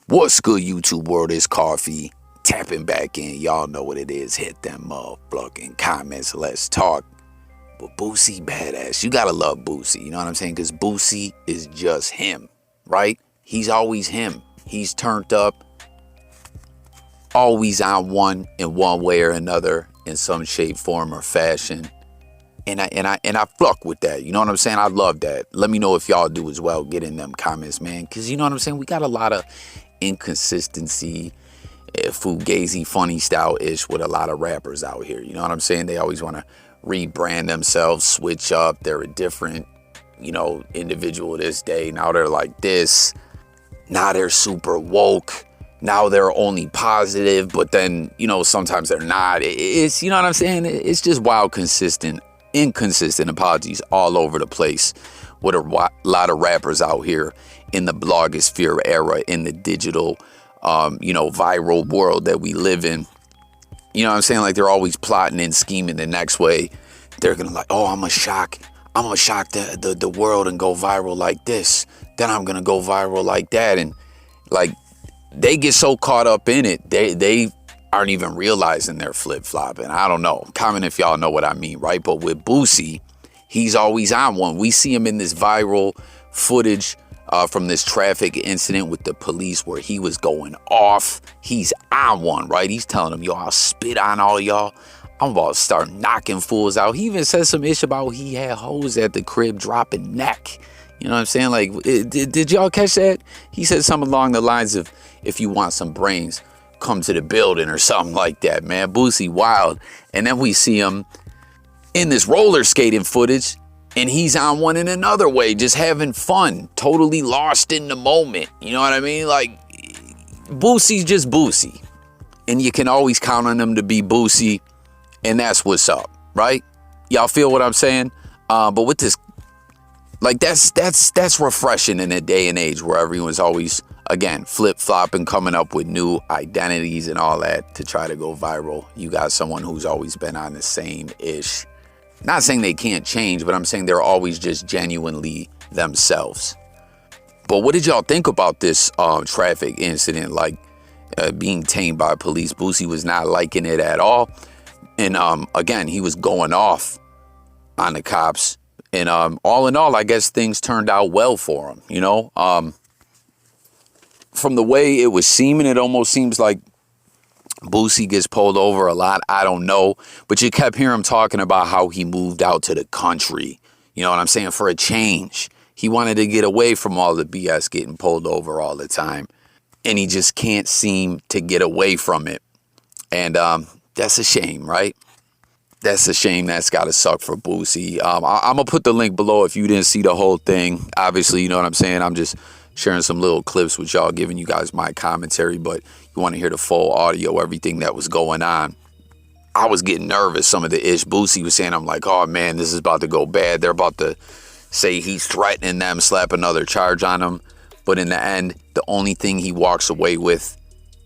What's good, YouTube world? It's Coffee. Tapping back in. Y'all know what it is. Hit them motherfucking comments. Let's talk. But Boosie badass. You gotta love Boosie. You know what I'm saying? Because Boosie is just him, right? He's always him. He's turned up. Always on one in one way or another, in some shape, form, or fashion. And I fuck with that. You know what I'm saying? I love that. Let me know if y'all do as well. Get in them comments, man. Because you know what I'm saying? We got a lot of inconsistency, fugazi, funny style-ish with a lot of rappers out here. You know what I'm saying? They always want to rebrand themselves, switch up. They're a different, individual this day. Now they're like this. Now they're super woke. Now they're only positive, but then, sometimes they're not. It's, you know what I'm saying? It's just wild, inconsistent apologies all over the place with a lot of rappers out here in the blogosphere era, in the digital, viral world that we live in. You know what I'm saying? Like, they're always plotting and scheming the next way. They're going to I'm going to shock the world and go viral like this. Then I'm going to go viral like that. And like, they get so caught up in it, they aren't even realizing they're flip-flopping. I don't know. Comment if y'all know what I mean, right? But with Boosie, he's always on one. We see him in this viral footage from this traffic incident with the police where he was going off. He's on one, right? He's telling them, yo, I'll spit on all y'all. I'm about to start knocking fools out. He even said some ish about he had hoes at the crib dropping neck. You know what I'm saying? Like, did y'all catch that? He said something along the lines of, if you want some brains, come to the building or something like that, man. Boosie wild. And then we see him in this roller skating footage, and he's on one in another way, just having fun, totally lost in the moment. You know what I mean? Like, Boosie's just Boosie. And you can always count on him to be Boosie, and that's what's up, right? Y'all feel what I'm saying? But with this, like, that's refreshing in a day and age where everyone's always, again, flip-flopping, coming up with new identities and all that to try to go viral. You got someone who's always been on the same-ish. Not saying they can't change, but I'm saying they're always just genuinely themselves. But what did y'all think about this traffic incident, like being tamed by police? Boosie was not liking it at all. And again, he was going off on the cops. And all in all, I guess things turned out well for him, From the way it was seeming, it almost seems like Boosie gets pulled over a lot. I don't know. But you kept hearing him talking about how he moved out to the country. You know what I'm saying? For a change. He wanted to get away from all the BS getting pulled over all the time. And he just can't seem to get away from it. And that's a shame, right? That's a shame. That's got to suck for Boosie. I'm going to put the link below if you didn't see the whole thing. Obviously, you know what I'm saying? I'm just sharing some little clips with y'all, giving you guys my commentary. But you want to hear the full audio, everything that was going on. I was getting nervous. Some of the ish Boosie was saying, I'm like, oh, man, this is about to go bad. They're about to say he's threatening them, slap another charge on them. But in the end, the only thing he walks away with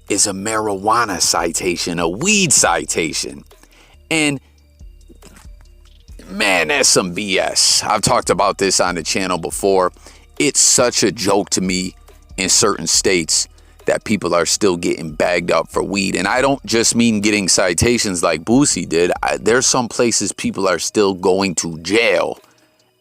is a marijuana citation, a weed citation. And man, that's some BS. I've talked about this on the channel before. It's such a joke to me in certain states that people are still getting bagged up for weed. And I don't just mean getting citations like Boosie did. There's some places people are still going to jail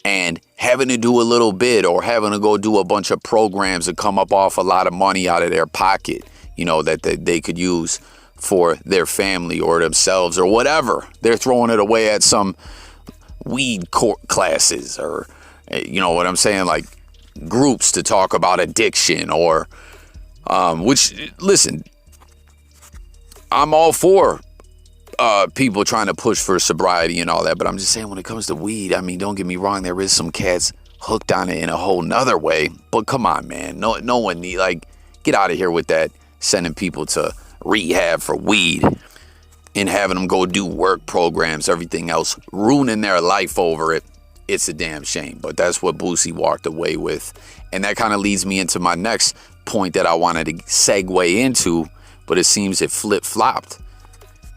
and having to do a little bit or having to go do a bunch of programs and come up off a lot of money out of their pocket, that they could use for their family or themselves or whatever. They're throwing it away at some weed court classes or, you know what I'm saying, like groups to talk about addiction or, which, listen, I'm all for people trying to push for sobriety and all that, but I'm just saying when it comes to weed, I mean, don't get me wrong, there is some cats hooked on it in a whole nother way, but come on, man, no one need, like, get out of here with that, sending people to rehab for weed and having them go do work programs, everything else, ruining their life over it. It's a damn shame. But that's what Boosie walked away with. And that kind of leads me into my next point that I wanted to segue into, but it seems it flip-flopped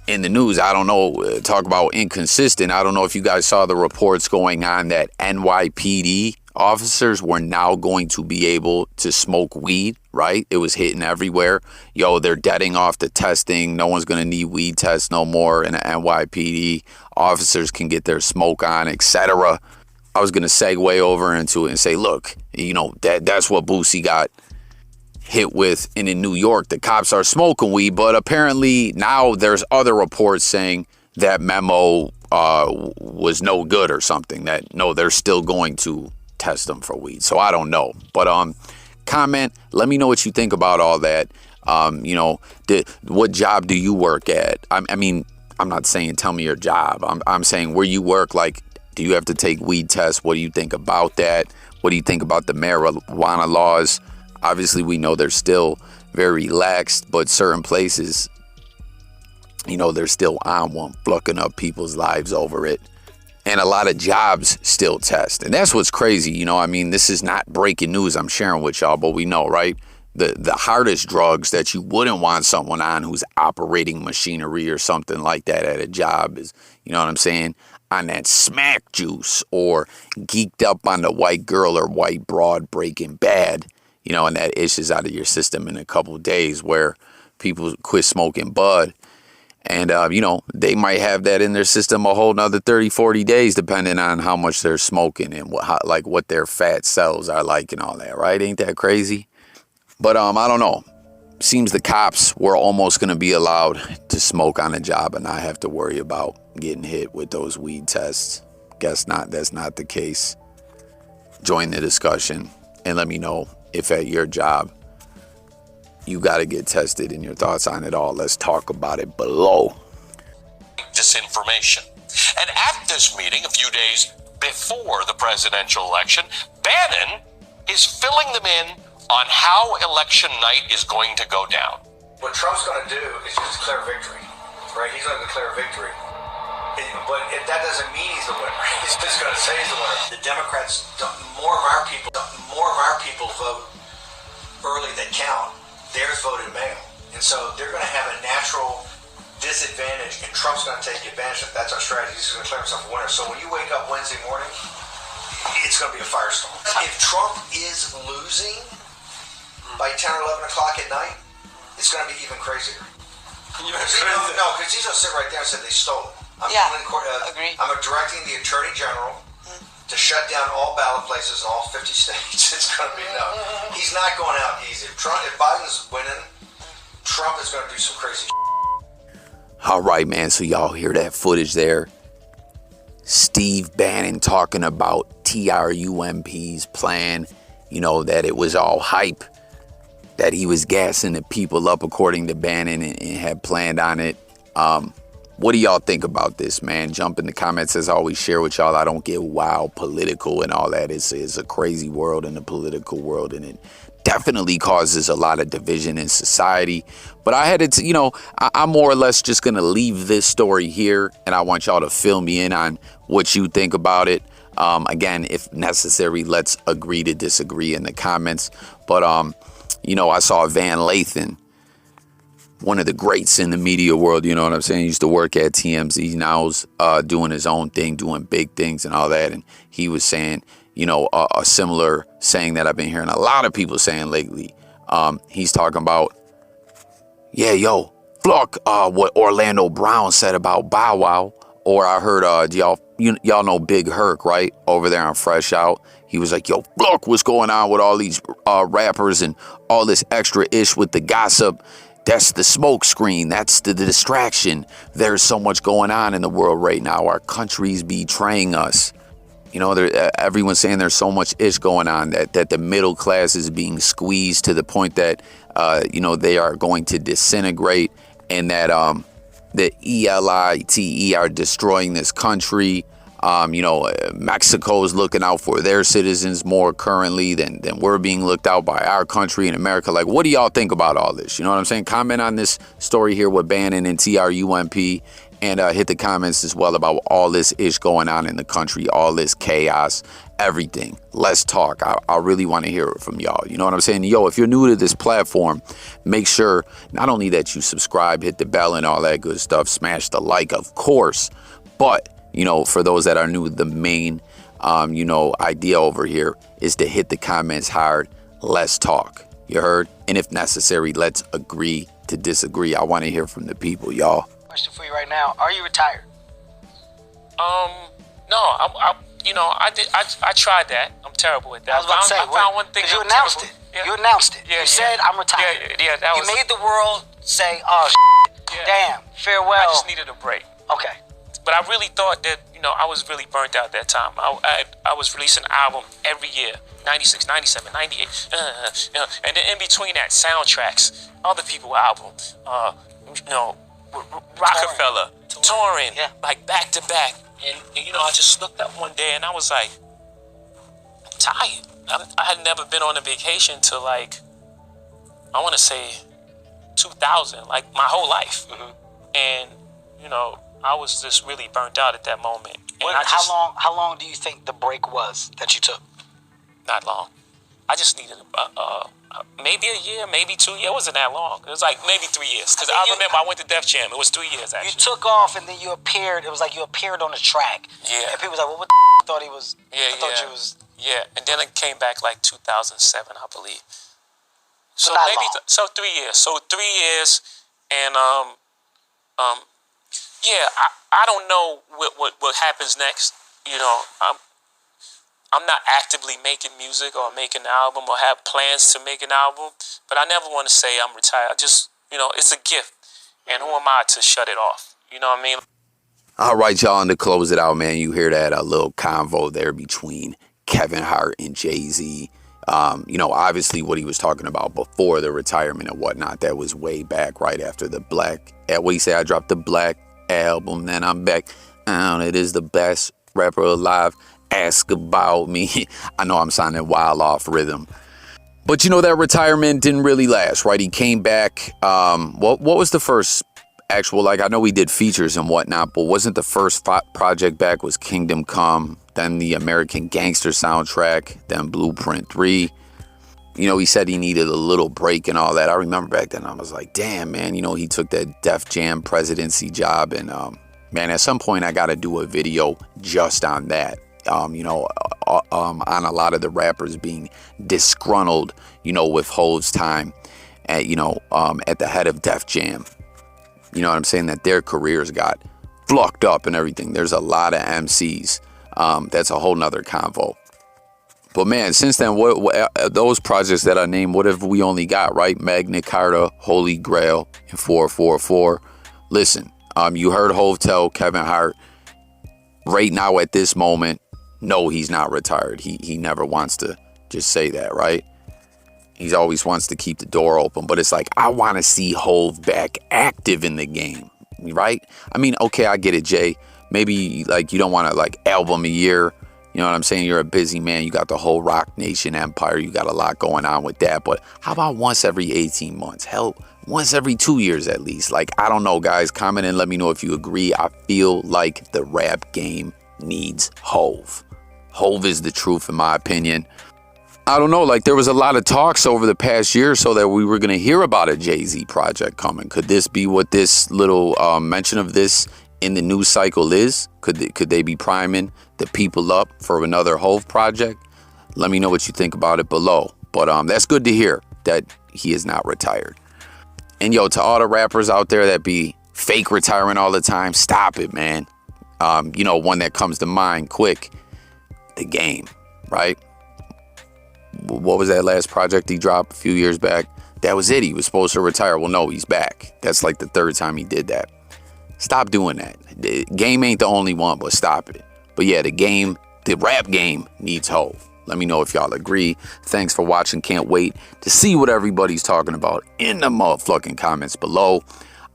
in the news. I don't know, talk about inconsistent. I don't know if you guys saw the reports going on that NYPD Officers were now going to be able to smoke weed, right? It was hitting everywhere. Yo, they're deading off the testing. No one's going to need weed tests no more in the NYPD. Officers can get their smoke on, etc. I was going to segue over into it and say, look, you know, that's what Boosie got hit with. And in New York, the cops are smoking weed. But apparently now there's other reports saying that memo was no good or something. That, no, they're still going to test them for weed. So I don't know. But comment, let me know what you think about all that. You know, what job do you work at? I mean, I'm not saying tell me your job. I'm saying where you work, like, do you have to take weed tests? What do you think about that? What do you think about the marijuana laws? Obviously, we know they're still very relaxed, but certain places, you know, they're still on one, fucking up people's lives over it. And a lot of jobs still test. And that's what's crazy. You know, I mean, this is not breaking news I'm sharing with y'all, but we know, right? The hardest drugs that you wouldn't want someone on who's operating machinery or something like that at a job is, you know what I'm saying, on that smack juice or geeked up on the white girl or white broad Breaking Bad, you know, and that issues out of your system in a couple of days where people quit smoking bud. And, you know, they might have that in their system a whole nother 30, 40 days, depending on how much they're smoking and what their fat cells are like and all that, right? Ain't that crazy? But I don't know. Seems the cops were almost going to be allowed to smoke on a job and not have to worry about getting hit with those weed tests. Guess not. That's not the case. Join the discussion and let me know if at your job you got to get tested and your thoughts on it all. Let's talk about it below. Disinformation. And at this meeting, a few days before the presidential election, Bannon is filling them in on how election night is going to go down. What Trump's going to do is just declare victory, right? He's going to declare victory. But that doesn't mean he's the winner. He's just going to say he's the winner. The Democrats, more of our people vote early than count. Theirs voted mail. And so they're going to have a natural disadvantage, and Trump's going to take advantage of it. That's our strategy. He's going to declare himself a winner. So when you wake up Wednesday morning, it's going to be a firestorm. If Trump is losing by 10 or 11 o'clock at night, it's going to be even crazier. No, because he's going to sit right there and say they stole it. Agree. I'm directing the Attorney General to shut down all ballot places in all 50 states. It's going to be no. He's not going out easy. If Biden's winning, Trump is going to do some crazy shit. All right, man. So y'all hear that footage there? Steve Bannon talking about TRUMP's plan. You know, that it was all hype. That he was gassing the people up according to Bannon and had planned on it. What do y'all think about this, man? Jump in the comments. As I always share with y'all, I don't get wild political and all that. It's a crazy world in the political world, and it definitely causes a lot of division in society. But I had to, you know, I'm more or less just going to leave this story here, and I want y'all to fill me in on what you think about it. Again, if necessary, let's agree to disagree in the comments. But, you know, I saw Van Lathan, one of the greats in the media world, you know what I'm saying? He used to work at TMZ, now's doing his own thing, doing big things and all that. And he was saying, you know, a similar saying that I've been hearing a lot of people saying lately. He's talking about, yeah, yo, fuck what Orlando Brown said about Bow Wow. Or I heard, y'all know Big Herc, right? Over there on Fresh Out. He was like, yo, look what's going on with all these rappers and all this extra ish with the gossip. That's the smoke screen. That's the distraction. There's so much going on in the world right now. Our country's betraying us. You know, everyone's saying there's so much ish going on that the middle class is being squeezed to the point that, you know, they are going to disintegrate, and that the elite are destroying this country. You know, Mexico is looking out for their citizens more currently than we're being looked out by our country in America. Like, what do y'all think about all this? You know what I'm saying? Comment on this story here with Bannon and TRUMP, and hit the comments as well about all this ish going on in the country, all this chaos, everything. Let's talk. I really want to hear it from y'all. You know what I'm saying? Yo, if you're new to this platform, make sure not only that you subscribe, hit the bell and all that good stuff, smash the like, of course, but you know, for those that are new, the main idea over here is to hit the comments hard. Let's talk. You heard? And if necessary, let's agree to disagree. I want to hear from the people, y'all. Question for you right now: are you retired? No, I tried that. I'm terrible at that. I was about to say, I found one thing. You announced it. Yeah. You announced it. Yeah, you said I'm retired. Yeah, that was. You made the world say, "Oh, damn, farewell." I just needed a break. Okay. But I really thought that, I was really burnt out that time. I was releasing an album every year, 96, 97, 98. And then in between that, soundtracks, other people's albums, Rockefeller, touring, like back to back. And I just looked up one day and I was like, I'm tired. I had never been on a vacation till I want to say 2000, like my whole life. Mm-hmm. And, I was just really burnt out at that moment. And how long do you think the break was that you took? Not long. I just needed maybe a year, maybe 2 years. It wasn't that long. It was like maybe 3 years. Because I remember I went to Def Jam. It was 3 years, actually. You took off and then you appeared. It was like you appeared on the track. Yeah. And people was like, well, what the thought he was? Yeah, I thought you was. Yeah, and then it came back like 2007, I believe. So not maybe long. So 3 years. So 3 years, and I don't know what happens next. I'm not actively making music or making an album or have plans to make an album, but I never want to say I'm retired. I just, it's a gift, and who am I to shut it off? You know what I mean? All right, y'all, and to close it out, man, you hear that, a little convo there between Kevin Hart and Jay-Z. Obviously what he was talking about before the retirement and whatnot, that was way back right after the Black, what you say, I dropped the Black album, then I'm back. It is the best rapper alive. Ask about me. I know I'm sounding wild off rhythm. But that retirement didn't really last, right? He came back. What was the first actual, I know he did features and whatnot, but wasn't the first project back was Kingdom Come, then the American Gangster soundtrack, then Blueprint 3. He said he needed a little break and all that. I remember back then I was like, damn, man, he took that Def Jam presidency job. And, man, at some point I got to do a video just on that. On a lot of the rappers being disgruntled, with Hov's time at, at the head of Def Jam. You know what I'm saying? That their careers got flucked up and everything. There's a lot of MCs. That's a whole nother convo. But man, since then, what those projects that I named, what have we only got, right? Magna Carta, Holy Grail, and 444. Listen, you heard Hov tell Kevin Hart right now at this moment, no, he's not retired. He never wants to just say that, right? He always wants to keep the door open. But it's like, I want to see Hov back active in the game, right? I mean, okay, I get it, Jay. Maybe you don't want to album a year. You know what I'm saying? You're a busy man. You got the whole Rock Nation empire. You got a lot going on with that. But how about once every 18 months? Hell, once every 2 years at least. I don't know, guys. Comment and let me know if you agree. I feel like the rap game needs Hov. Hov is the truth, in my opinion. I don't know. There was a lot of talks over the past year or so that we were going to hear about a Jay-Z project coming. Could this be what this little mention of this in the news cycle is? Could they be priming the people up for another Hov project? Let me know what you think about it below. But that's good to hear that he is not retired. And to all the rappers out there that be fake retiring all the time, stop it, man. One that comes to mind quick, The Game, right? What was that last project he dropped a few years back? That was it. He was supposed to retire. Well, no, he's back. That's the third time he did that. Stop doing that. The Game ain't the only one, but stop it. But yeah, the rap game needs Hov. Let me know if y'all agree. Thanks for watching. Can't wait to see what everybody's talking about in the motherfucking comments below.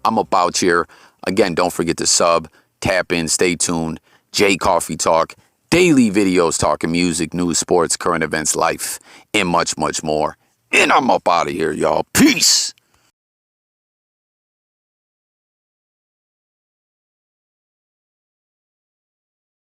I'm about here. Again, don't forget to sub, tap in, stay tuned. J Coffee Talk, daily videos talking music, news, sports, current events, life, and much, much more. And I'm up out of here, y'all. Peace.